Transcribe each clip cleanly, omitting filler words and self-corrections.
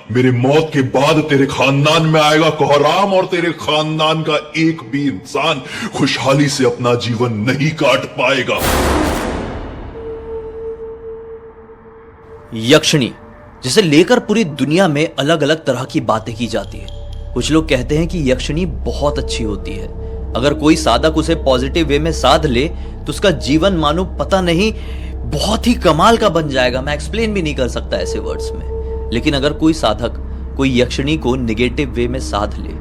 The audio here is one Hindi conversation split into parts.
मेरे मौत के बाद तेरे खानदान में आएगा कोहराम, और तेरे खानदान का एक भी इंसान खुशहाली से अपना जीवन नहीं काट पाएगा। यक्षिणी, जिसे लेकर पूरी दुनिया में अलग अलग तरह की बातें की जाती है। कुछ लोग कहते हैं कि यक्षिणी बहुत अच्छी होती है। अगर कोई साधक उसे पॉजिटिव वे में साध ले तो उसका जीवन मानो पता नहीं बहुत ही कमाल का बन जाएगा। मैं एक्सप्लेन भी नहीं कर सकता ऐसे वर्ड्स में। लेकिन अगर कोई साधक कोई यक्षिणी को निगेटिव वे में साध ले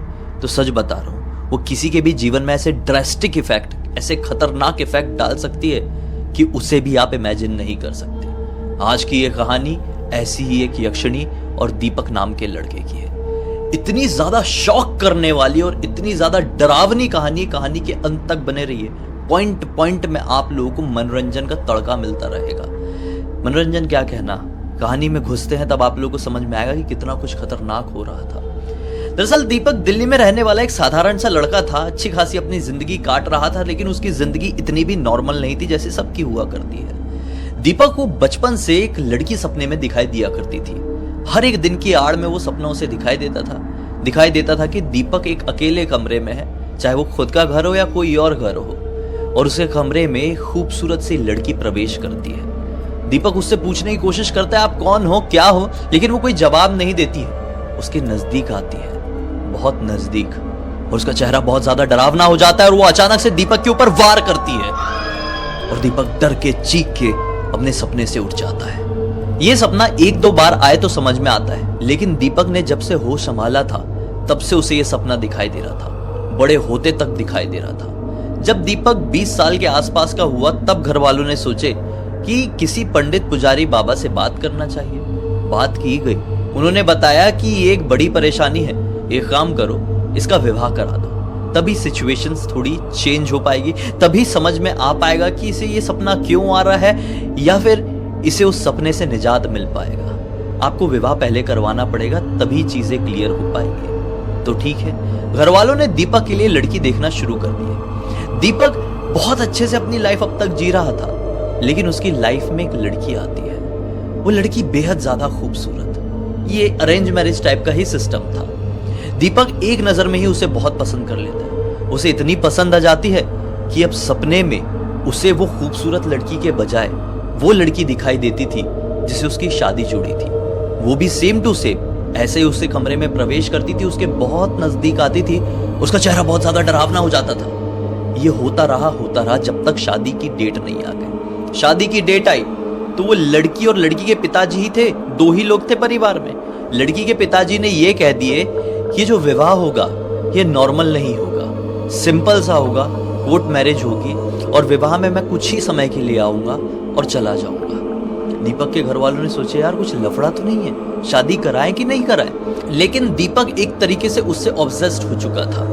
तो सच बता रहा हूं, वो किसी के भी जीवन में ऐसे ड्रास्टिक इफेक्ट, ऐसे खतरनाक इफेक्ट डाल सकती है कि उसे भी आप इमेजिन नहीं कर सकते। आज की ये कहानी ऐसी ही एक यक्षिणी और दीपक नाम के लड़के की है। इतनी ज्यादा शॉक करने वाली और इतनी ज्यादा डरावनी कहानी के अंत तक बने रहिए। पॉइंट पॉइंट में आप लोगों को मनोरंजन का तड़का मिलता रहेगा। मनोरंजन क्या कहना, कहानी में घुसते हैं तब आप लोगों को समझ में आएगा कि कितना कुछ खतरनाक हो रहा था। दरअसल दीपक दिल्ली में रहने वाला एक साधारण सा लड़का था। अच्छी खासी अपनी जिंदगी काट रहा था, लेकिन उसकी जिंदगी इतनी भी नॉर्मल नहीं थी जैसे सबकी हुआ करती है। दीपक को बचपन से एक लड़की सपने में दिखाई दिया करती थी। हर एक दिन की आड़ में वो सपना उसे दिखाई देता था कि दीपक एक अकेले कमरे में है, चाहे वो खुद का घर हो या कोई और घर हो, और उसके कमरे में खूबसूरत सी लड़की प्रवेश करती है। दीपक उससे पूछने की कोशिश करता है आप कौन हो, क्या हो, लेकिन वो कोई जवाब नहीं देती है। उसके नजदीक आती है, बहुत नजदीक, और उसका चेहरा बहुत ज्यादा डरावना हो जाता है और वो अचानक से दीपक के ऊपर वार करती है और दीपक डर के चीख के अपने सपने से उठ जाता है। यह सपना एक दो बार आए तो समझ में आता है, लेकिन दीपक ने जब से होश संभाला था तब से उसे यह सपना दिखाई दे रहा था, बड़े होते तक दिखाई दे रहा था। जब दीपक 20 साल के आसपास का हुआ तब घर वालों ने सोचे कि किसी पंडित पुजारी बाबा से बात करना चाहिए। बात की गई, उन्होंने बताया कि ये एक बड़ी परेशानी है, एक काम करो, इसका विवाह करा दो, तभी सिचुएशंस थोड़ी चेंज हो पाएगी, तभी समझ में आ पाएगा कि इसे ये सपना क्यों आ रहा है या फिर इसे उस सपने से निजात मिल पाएगा। आपको विवाह पहले करवाना पड़ेगा, तभी चीजें क्लियर हो पाएंगी। तो ठीक है, घर वालों ने दीपक के लिए लड़की देखना शुरू कर दिया। दीपक बहुत अच्छे से अपनी लाइफ अब तक जी रहा था, लेकिन उसकी लाइफ में एक लड़की आती है। वो लड़की बेहद ज्यादा खूबसूरत, ये अरेंज मैरिज टाइप का ही सिस्टम था। दीपक एक नजर में ही उसे बहुत पसंद कर लेता है। उसे इतनी पसंद आ जाती है कि अब सपने में उसे वो खूबसूरत लड़की के बजाय वो लड़की दिखाई देती थी जिसे उसकी शादी जुड़ी थी। वो भी सेम टू सेम ऐसे ही उसके कमरे में प्रवेश करती थी, उसके बहुत नजदीक आती थी, उसका चेहरा बहुत ज्यादा डरावना हो जाता था। ये होता रहा जब तक शादी की डेट नहीं आ गई। शादी की डेट आई तो वो लड़की और लड़की के पिताजी ही थे, दो ही लोग थे परिवार में। लड़की के पिताजी ने ये कह दिए कि जो विवाह होगा ये नॉर्मल नहीं होगा, सिंपल सा होगा, कोर्ट मैरिज होगी और विवाह में मैं कुछ ही समय के लिए आऊंगा और चला जाऊंगा। दीपक के घर वालों ने सोचे यार कुछ लफड़ा तो नहीं है, शादी कराएं कि नहीं कराएं। लेकिन दीपक एक तरीके से उससे ऑब्सेस्ड हो चुका था।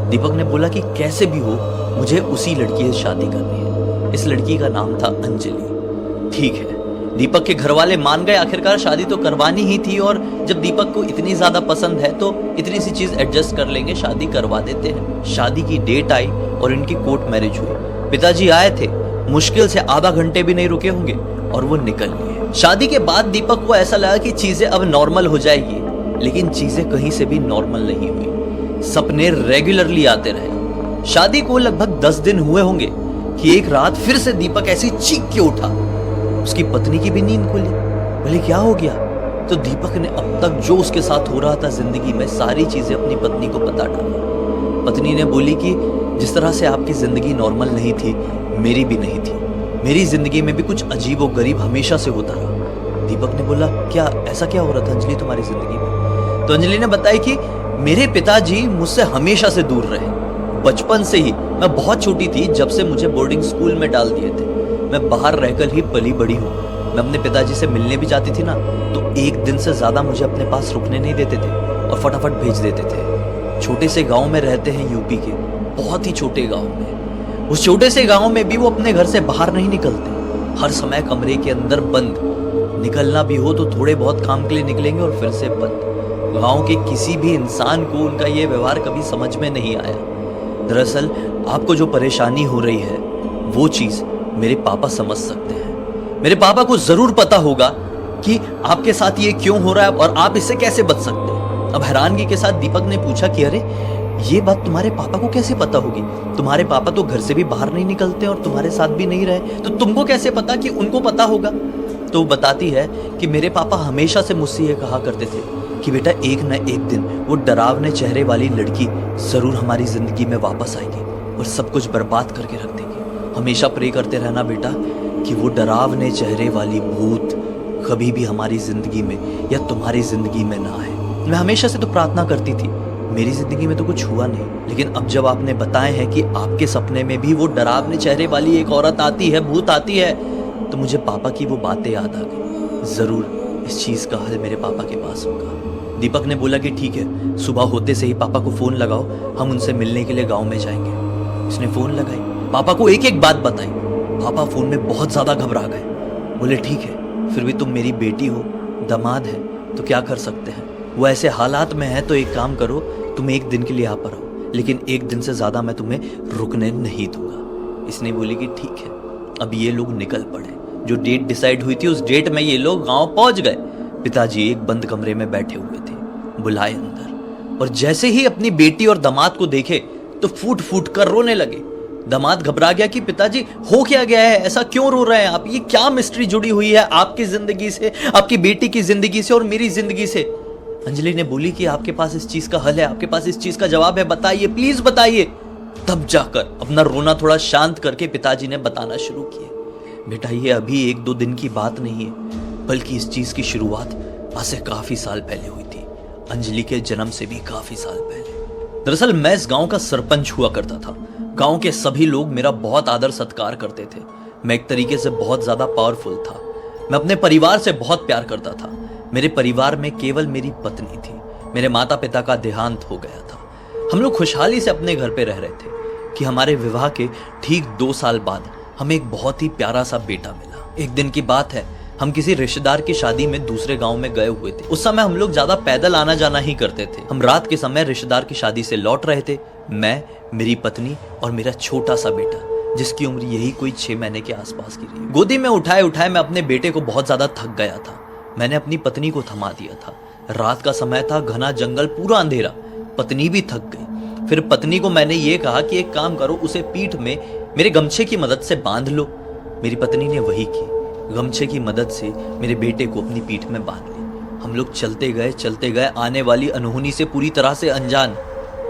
दीपक ने बोला कि कैसे भी हो मुझे उसी लड़की से शादी करनी है। इस लड़की का नाम था अंजलि। ठीक है, दीपक के घर वाले मान गए, आखिरकार शादी तो करवानी ही थी और जब दीपक को इतनी ज्यादा पसंद है तो इतनी सी चीज एडजस्ट कर लेंगे, शादी करवा देते हैं। शादी की डेट आई और इनकी कोर्ट मैरिज हुई। पिताजी आए थे, मुश्किल से आधा घंटे भी नहीं रुके होंगे और वो निकल लिए। शादी के बाद दीपक को ऐसा लगा कि चीजें अब नॉर्मल हो जाएगी, लेकिन चीजें कहीं से भी नॉर्मल नहीं हुई। सपने रेगुलरली आते रहे। शादी को लगभग 10 दिन हुए होंगे कि एक रात फिर से दीपक ऐसी चीख के उठा। उसकी पत्नी की भी नींद खुली। बोले क्या हो गया? तो दीपक ने अब तक जो उसके साथ हो रहा था जिंदगी में सारी चीजें अपनी पत्नी को बता डाली। पत्नी ने बोली कि जिस तरह से आपकी जिंदगी नॉर्मल नहीं थी, मेरी भी नहीं थी। मेरी जिंदगी में भी कुछ अजीब और गरीब हमेशा से होता रहा। दीपक ने बोला क्या ऐसा क्या हो रहा था अंजलि तुम्हारी जिंदगी में? तो अंजलि ने बताया कि मेरे पिताजी मुझसे हमेशा से दूर रहे, बचपन से ही। मैं बहुत छोटी थी जब से मुझे बोर्डिंग स्कूल में डाल दिए थे। मैं बाहर रहकर ही पली बड़ी हूँ। मैं अपने पिताजी से मिलने भी जाती थी ना, तो एक दिन से ज्यादा मुझे अपने पास रुकने नहीं देते थे और फटाफट भेज देते थे। छोटे से गांव में रहते हैं यूपी के, बहुत ही छोटे गांव में। उस छोटे से गांव में भी वो अपने घर से बाहर नहीं निकलते, हर समय कमरे के अंदर बंद। निकलना भी हो तो थोड़े बहुत काम के लिए निकलेंगे और फिर से बंद। गांव के किसी भी इंसान को उनका ये व्यवहार कभी समझ में नहीं आया। दरअसल आपको जो परेशानी हो रही है वो चीज मेरे पापा समझ सकते हैं। मेरे पापा को जरूर पता होगा कि आपके साथ ये क्यों हो रहा है और आप इससे कैसे बच सकते हैं। अब हैरानगी के साथ दीपक ने पूछा कि अरे ये बात तुम्हारे पापा को कैसे पता होगी? तुम्हारे पापा तो घर से भी बाहर नहीं निकलते और तुम्हारे साथ भी नहीं रहे, तो तुमको कैसे पता कि उनको पता होगा? तो वो बताती है कि मेरे पापा हमेशा से मुझसे ये कहा करते थे कि बेटा एक न एक दिन वो डरावने चेहरे वाली लड़की जरूर हमारी जिंदगी में वापस आएगी और सब कुछ बर्बाद करके रख देगी। हमेशा प्रे करते रहना बेटा कि वो डरावने चेहरे वाली भूत कभी भी हमारी जिंदगी में या तुम्हारी जिंदगी में ना आए। मैं हमेशा से तो प्रार्थना करती थी, मेरी जिंदगी में तो कुछ हुआ नहीं, लेकिन अब जब आपने बताए हैं कि आपके सपने में भी वो डरावने चेहरे वाली एक औरत आती है, भूत आती है, तो मुझे पापा की वो बातें याद आ गई। जरूर इस चीज का हल मेरे पापा के पास होगा। दीपक ने बोला कि ठीक है, सुबह होते से ही पापा को फोन लगाओ, हम उनसे मिलने के लिए गांव में जाएंगे। उसने फोन लगाई, पापा को एक एक बात बताई। पापा फोन में बहुत ज्यादा घबरा गए। बोले ठीक है, फिर भी तुम मेरी बेटी हो, दामाद है, तो क्या कर सकते हैं। वो ऐसे हालात में है तो एक काम करो, तुम एक दिन के लिए आ पर आओ, लेकिन एक दिन से ज्यादा मैं तुम्हें रुकने नहीं दूंगा। इसने बोली कि ठीक है। अब ये लोग निकल पड़े। जो डेट डिसाइड हुई थी उस डेट में ये लोग गांव पहुंच गए। पिताजी एक बंद कमरे में बैठे हुए थे, बुलाए अंदर, और जैसे ही अपनी बेटी और दामाद को देखे तो फूट फूट कर रोने लगे। दामाद घबरा गया कि पिताजी हो क्या गया है, ऐसा क्यों रो रहे हैं आप? ये क्या मिस्ट्री जुड़ी हुई है आपकी जिंदगी से, आपकी बेटी की जिंदगी से और मेरी जिंदगी से? अंजलि ने बोली कि आपके पास इस चीज का हल है, आपके पास इस चीज का जवाब है, बताइए, प्लीज बताइए। तब जाकर अपना रोना थोड़ा शांत करके पिताजी ने बताना शुरू किया। बेटा ये अभी एक दो दिन की बात नहीं है, बल्कि इस चीज की शुरुआत आज से काफी साल पहले हुई थी, अंजलि के जन्म से भी काफी साल पहले। दरअसल मैं इस गांव का सरपंच हुआ करता था। गांव के सभी लोग मेरा बहुत आदर सत्कार करते थे। मैं एक तरीके से बहुत ज्यादा पावरफुल था। मैं अपने परिवार से बहुत प्यार करता था। मेरे परिवार में केवल मेरी पत्नी थी। मेरे माता पिता का देहांत हो गया था। हम लोग खुशहाली से अपने घर पे रह रहे थे कि हमारे विवाह के ठीक 2 साल बाद हमें एक बहुत ही प्यारा सा बेटा मिला। एक दिन की बात है, हम किसी रिश्तेदार की शादी में दूसरे गांव में गए हुए थे। उस समय हम लोग ज्यादा पैदल आना जाना ही करते थे। हम रात के समय रिश्तेदार की शादी से लौट रहे थे, मैं, मेरी पत्नी और मेरा छोटा सा बेटा, जिसकी उम्र यही कोई 6 महीने के आसपास की रही। गोदी में उठाए उठाए मैं अपने बेटे को बहुत ज्यादा थक गया था। मैंने अपनी पत्नी को थमा दिया था। रात का समय था, घना जंगल, पूरा अंधेरा। पत्नी भी थक गई। फिर पत्नी को मैंने ये कहा कि एक काम करो, उसे पीठ में मेरे गमछे की मदद से बांध लो। मेरी पत्नी ने वही की। गमछे की मदद से मेरे बेटे को अपनी पीठ में बांध लिया। हम लोग चलते गए, आने वाली अनहोनी से पूरी तरह से अनजान।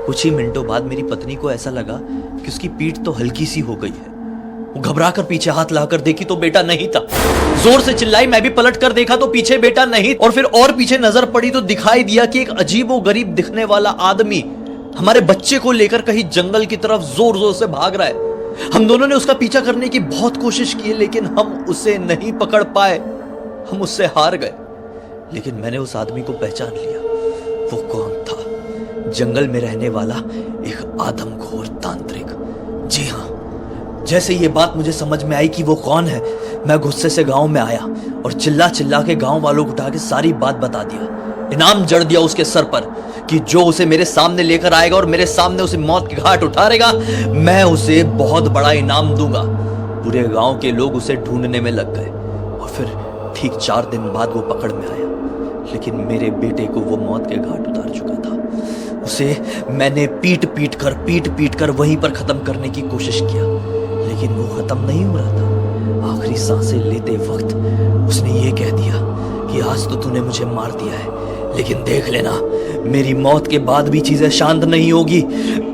कुछ ही मिनटों बाद मेरी पत्नी को ऐसा लगा कि उसकी पीठ तो हल्की सी हो गई है। वो घबरा कर पीछे हाथ लाकर देखी तो बेटा नहीं था। जोर से चिल्लाई, मैं भी पलट कर देखा तो पीछे बेटा नहीं, और फिर और पीछे नजर पड़ी तो दिखाई दिया कि एक अजीबो गरीब दिखने वाला आदमी हमारे बच्चे को लेकर कहीं जंगल की तरफ जोर जोर से भाग रहा है। हम दोनों ने उसका पीछा करने की बहुत कोशिश की, लेकिन हम उसे नहीं पकड़ पाए। हम उससे हार गए। लेकिन मैंने उस आदमी को पहचान लिया। वो कौन था? जंगल में रहने वाला एक आदमखोर तांत्रिक। जी हाँ, जैसे ये बात मुझे समझ में आई कि वो कौन है, मैं गुस्से से गांव में आया और चिल्ला चिल्ला के गांव वालों को उठा के सारी बात बता दिया। इनाम जड़ दिया उसके सर पर कि जो उसे मेरे सामने लेकर आएगा और मेरे सामने उसे मौत के घाट उतारेगा, मैं उसे बहुत बड़ा इनाम दूंगा। पूरे गांव के लोग उसे ढूंढने में लग गए और फिर ठीक 4 दिन बाद वो पकड़ में आया। लेकिन मेरे बेटे को वो मौत के घाट उतार चुका था। उसे मैंने पीट पीट कर वहीं पर खत्म करने की कोशिश किया, लेकिन वो खत्म नहीं हो रहा था। आखिरी सांसें लेते वक्त उसने ये कह दिया कि आज तो तूने मुझे मार दिया है, लेकिन देख लेना, मेरी मौत के बाद भी चीजें शांत नहीं होगी।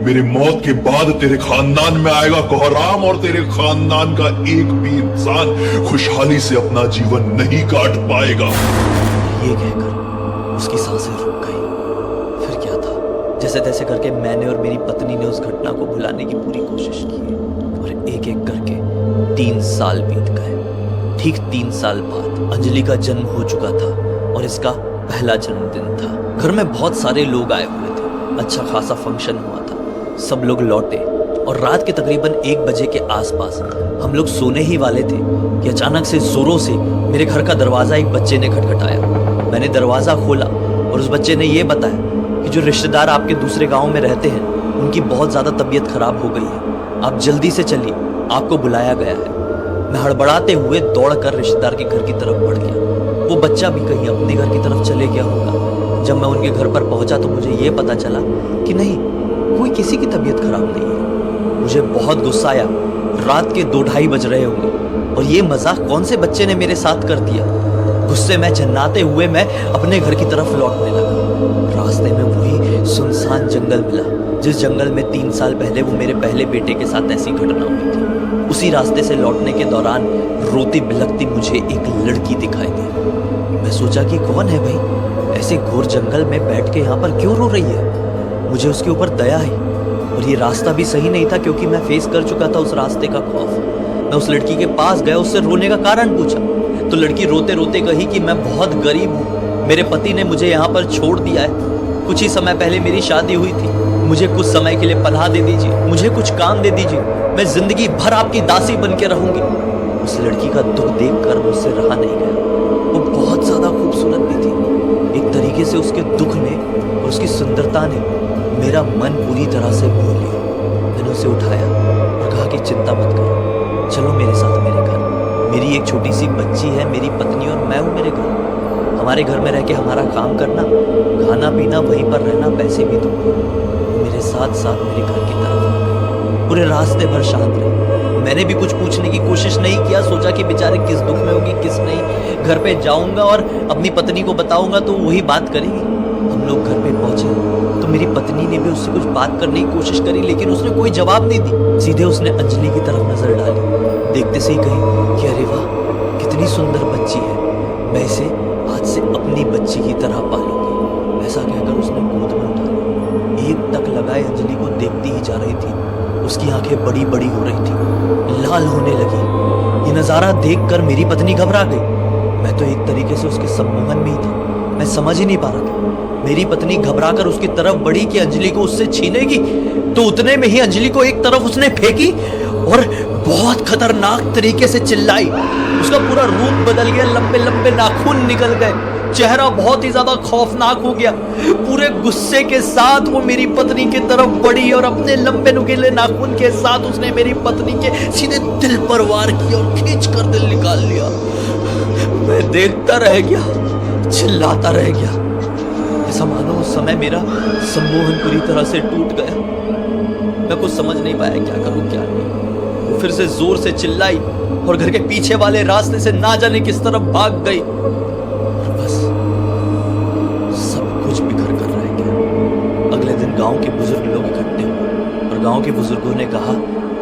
मेरी मौत के बाद तेरे खानदान में आएगा कोहराम और तेरे खानदान का एक भी इंसान खुशहाली से अपना जीवन नहीं काट पाएगा। ये कहकर उसकी सांसें रुक गई। फिर क्या था, जैसे तैसे करके मैंने और मेरी पत्नी ने उस घटना को भुलाने की पूरी कोशिश की और एक एक करके 3 साल बीत गए। ठीक 3 साल बाद अंजलि का जन्म हो चुका था और इसका पहला जन्मदिन था। घर में बहुत सारे लोग आए हुए थे। अच्छा खासा फंक्शन हुआ था। सब लोग लौटे और रात के तकरीबन 1 बजे के आसपास हम लोग सोने ही वाले थे कि अचानक से जोरों से मेरे घर का दरवाजा एक बच्चे ने खटखटाया। मैंने दरवाजा खोला और उस बच्चे ने यह बताया कि जो रिश्तेदार आपके दूसरे गांव में रहते हैं, उनकी बहुत ज्यादा तबीयत खराब हो गई है, आप जल्दी से चलिए, आपको बुलाया गया है। मैं हड़बड़ाते हुए दौड़कर रिश्तेदार के घर की तरफ बढ़ गया। वो बच्चा भी कहीं अपने घर की तरफ चले गया होगा। जब मैं उनके घर पर पहुंचा तो मुझे ये पता चला कि नहीं, कोई किसी की तबीयत खराब नहीं है। मुझे बहुत गुस्सा आया। रात के 2-2:30 बज रहे होंगे और ये मजाक कौन से बच्चे ने मेरे साथ कर दिया। गुस्से में झन्नाते हुए मैं अपने घर की तरफ लौटने लगा। रास्ते में वही सुनसान जंगल मिला जिस जंगल में 3 साल पहले वो मेरे पहले बेटे के साथ ऐसी घटना हुई थी। उसी रास्ते से लौटने के दौरान रोती बिलखती मुझे एक लड़की दिखाई दी। मैं सोचा कि कौन है भाई, ऐसे घोर जंगल में बैठ के यहाँ पर क्यों रो रही है। मुझे उसके ऊपर दया आई और ये रास्ता भी सही नहीं था क्योंकि मैं फेस कर चुका था उस रास्ते का खौफ। मैं उस लड़की के पास गया, उससे रोने का कारण पूछा तो लड़की रोते रोते कही कि मैं बहुत गरीब हूँ, मेरे पति ने मुझे यहाँ पर छोड़ दिया है। कुछ ही समय पहले मेरी शादी हुई थी, मुझे कुछ समय के लिए पनाह दे दीजिए, मुझे कुछ काम दे दीजिए, मैं जिंदगी भर आपकी दासी बन के रहूंगी। उस लड़की का दुख देखकर मुझसे रहा नहीं गया। वो बहुत ज्यादा खूबसूरत भी थी। एक तरीके से उसके दुख ने और उसकी सुंदरता ने मेरा मन पूरी तरह से मोह लिया। मैंने उसे उठाया और कहा कि चिंता मत करो, चलो मेरे साथ मेरे घर। मेरी एक छोटी सी बच्ची है, मेरी पत्नी और मैं हूँ मेरे घर। हमारे घर में रह के हमारा काम करना, खाना पीना, वहीं पर रहना, पैसे भी दूंगा। वो मेरे साथ साथ मेरे घर की तरफ आ गई। पूरे रास्ते भर शांत रही। मैंने भी कुछ पूछने की कोशिश नहीं किया। सोचा कि बेचारे किस दुख में होगी किस नहीं। घर पे जाऊंगा और अपनी पत्नी को बताऊंगा तो वही बात करेगी। हम लोग घर पे पहुंचे तो मेरी पत्नी ने भी उससे कुछ बात करने की कोशिश करी लेकिन उसने कोई जवाब नहीं दी। सीधे उसने अंजलि की तरफ नजर डाली। देखते से ही कही कि अरे वाह, कितनी सुंदर बच्ची है, मैं इसे आज से अपनी बच्ची की तरह पालूंगी। ऐसा कहकर उसने गोद में उठा लिया। एक टक लगाए अंजलि को देखती ही जा रही थी। उसकी आंखें बड़ी बड़ी हो रही थी, लाल होने लगी। ये नजारा देखकर मेरी पत्नी घबरा गई। मैं तो एक तरीके से उसके सम्मोहन में ही था, मैं समझ ही नहीं पा रहा था। मेरी पत्नी घबराकर उसकी तरफ बढ़ी कि अंजलि को उससे छीनेगी तो उतने में ही अंजलि को एक तरफ उसने फेंकी और बहुत खतरनाक तरीके से चिल्लाई। उसका पूरा रूप बदल गया, लंबे लंबे नाखून निकल गए, चेहरा बहुत ही ज्यादा खौफनाक हो गया। पूरे गुस्से के साथ वो मेरी पत्नी की तरफ बढ़ी और अपने लंबे नुकीले नाखून के साथ उसने मेरी पत्नी के सीधे दिल पर वार किया और खींच कर दिल निकाल लिया। मैं देखता रह गया, चिल्लाता रह गया। ऐसा मानो उस समय मेरा सम्मोहन पूरी तरह से टूट गया। मैं कुछ समझ नहीं पाया क्या करूं क्या नहीं। वो फिर से जोर से चिल्लाई और घर के पीछे वाले रास्ते से ना जाने किस तरफ भाग गई और बस सब कुछ बिखर कर रह गया। अगले दिन गांव के बुजुर्ग लोग इकट्ठे हुए और गांव के बुजुर्गों ने कहा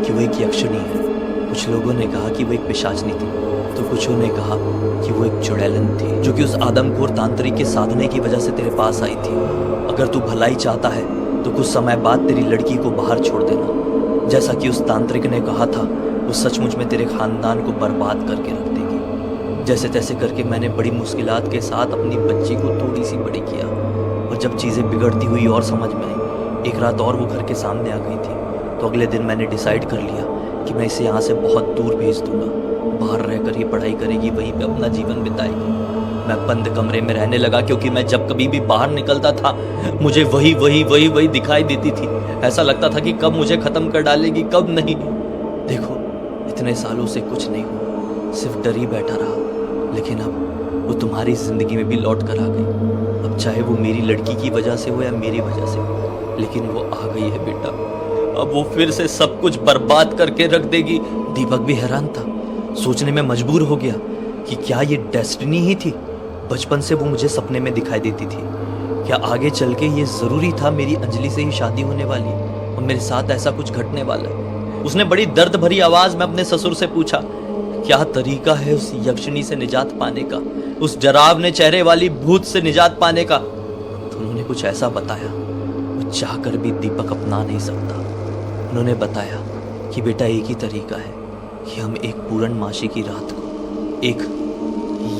कि वो एक यक्षिणी है। कुछ लोगों ने कहा कि वो एक पिशाचनी थी तो कुछों ने कहा कि वो एक चुड़ैलन थी जो कि उस आदमखोर तांत्रिक के साधने की वजह से तेरे पास आई थी। अगर तू भलाई चाहता है तो कुछ समय बाद तेरी लड़की को बाहर छोड़ देना। जैसा कि उस तांत्रिक ने कहा था, वो सचमुच में तेरे खानदान को बर्बाद करके रख देगी। जैसे तैसे करके मैंने बड़ी मुश्किलात के साथ अपनी बच्ची को थोड़ी सी बड़ी किया और जब चीज़ें बिगड़ती हुई और समझ में आई, एक रात और वो घर के सामने आ गई थी तो अगले दिन मैंने डिसाइड कर लिया कि मैं इसे यहाँ से बहुत दूर भेज दूंगा। बाहर रहकर ही पढ़ाई करेगी, वहीं पे अपना जीवन बिताएगी। मैं बंद कमरे में रहने लगा क्योंकि मैं जब कभी भी बाहर निकलता था मुझे वही दिखाई देती थी। ऐसा लगता था कि कब मुझे खत्म कर डालेगी कब नहीं। देखो, इतने सालों से कुछ नहीं हुआ, सिर्फ डर ही बैठा रहा। लेकिन अब वो तुम्हारी जिंदगी में भी लौट कर आ गई। अब चाहे वो मेरी लड़की की वजह से हो या मेरी वजह से, लेकिन वो आ गई है बेटा। अब वो फिर से सब कुछ बर्बाद करके रख देगी। दीपक भी हैरान था, सोचने में मजबूर हो गया कि क्या ये डेस्टिनी ही थी। बचपन से वो मुझे सपने में दिखाई देती थी। क्या आगे चल के ये जरूरी था मेरी अंजलि से ही शादी होने वाली और मेरे साथ ऐसा कुछ घटने वाला है। उसने बड़ी दर्द भरी आवाज में अपने ससुर से पूछा, क्या तरीका है उस यक्षिणी से निजात पाने का, उस डरावने चेहरे वाली भूत से निजात पाने का। तो उन्होंने कुछ ऐसा बताया वो चाहकर भी दीपक अपना नहीं सकता। उन्होंने बताया कि बेटा एक ही तरीका है कि हम एक पूर्णमासी की रात को एक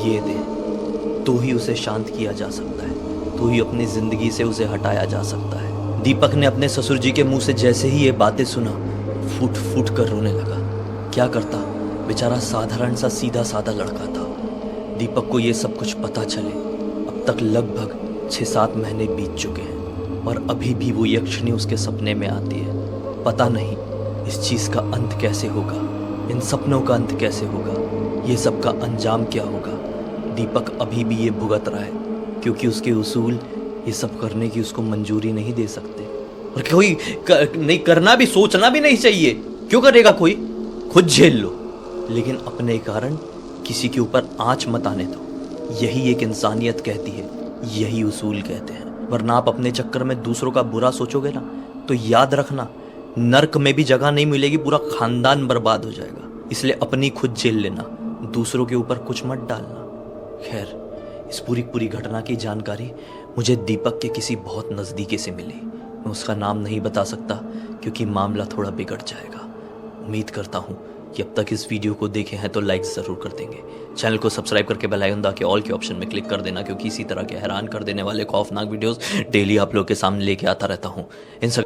ये दें तो ही उसे शांत किया जा सकता है, तो ही अपनी जिंदगी से उसे हटाया जा सकता है। दीपक ने अपने ससुर जी के मुंह से जैसे ही ये बातें सुना फूट फूट कर रोने लगा। क्या करता, बेचारा साधारण सा सीधा साधा लड़का था। दीपक को ये सब कुछ पता चले अब तक लगभग 6-7 महीने बीत चुके हैं और अभी भी वो यक्षिणी उसके सपने में आती है। पता नहीं इस चीज का अंत कैसे होगा, इन सपनों का अंत कैसे होगा, ये सब का अंजाम क्या होगा। दीपक अभी भी ये भुगत रहा है क्योंकि उसके उसूल ये सब करने की उसको मंजूरी नहीं दे सकते। और कोई नहीं करना भी, सोचना भी नहीं चाहिए। क्यों करेगा कोई? खुद झेल लो, लेकिन अपने कारण किसी के ऊपर आंच मत आने दो। यही एक इंसानियत कहती है, यही उसूल कहते हैं। वरना आप अपने चक्कर में दूसरों का बुरा सोचोगे ना, तो याद रखना नर्क में भी जगह नहीं मिलेगी, पूरा खानदान बर्बाद हो जाएगा। इसलिए अपनी खुद झेल लेना, दूसरों के ऊपर कुछ मत डालना। खैर, इस पूरी घटना की जानकारी मुझे दीपक के किसी बहुत नज़दीकी से मिली। मैं उसका नाम नहीं बता सकता क्योंकि मामला थोड़ा बिगड़ जाएगा। उम्मीद करता हूँ कि अब तक इस वीडियो को देखे हैं तो लाइक ज़रूर कर देंगे। चैनल को सब्सक्राइब करके बेल आइकन दबा के ऑल के ऑप्शन में क्लिक कर देना, क्योंकि इसी तरह के हैरान कर देने वाले खौफनाक वीडियोस डेली आप लोग के सामने लेके आता रहता हूँ। इन सब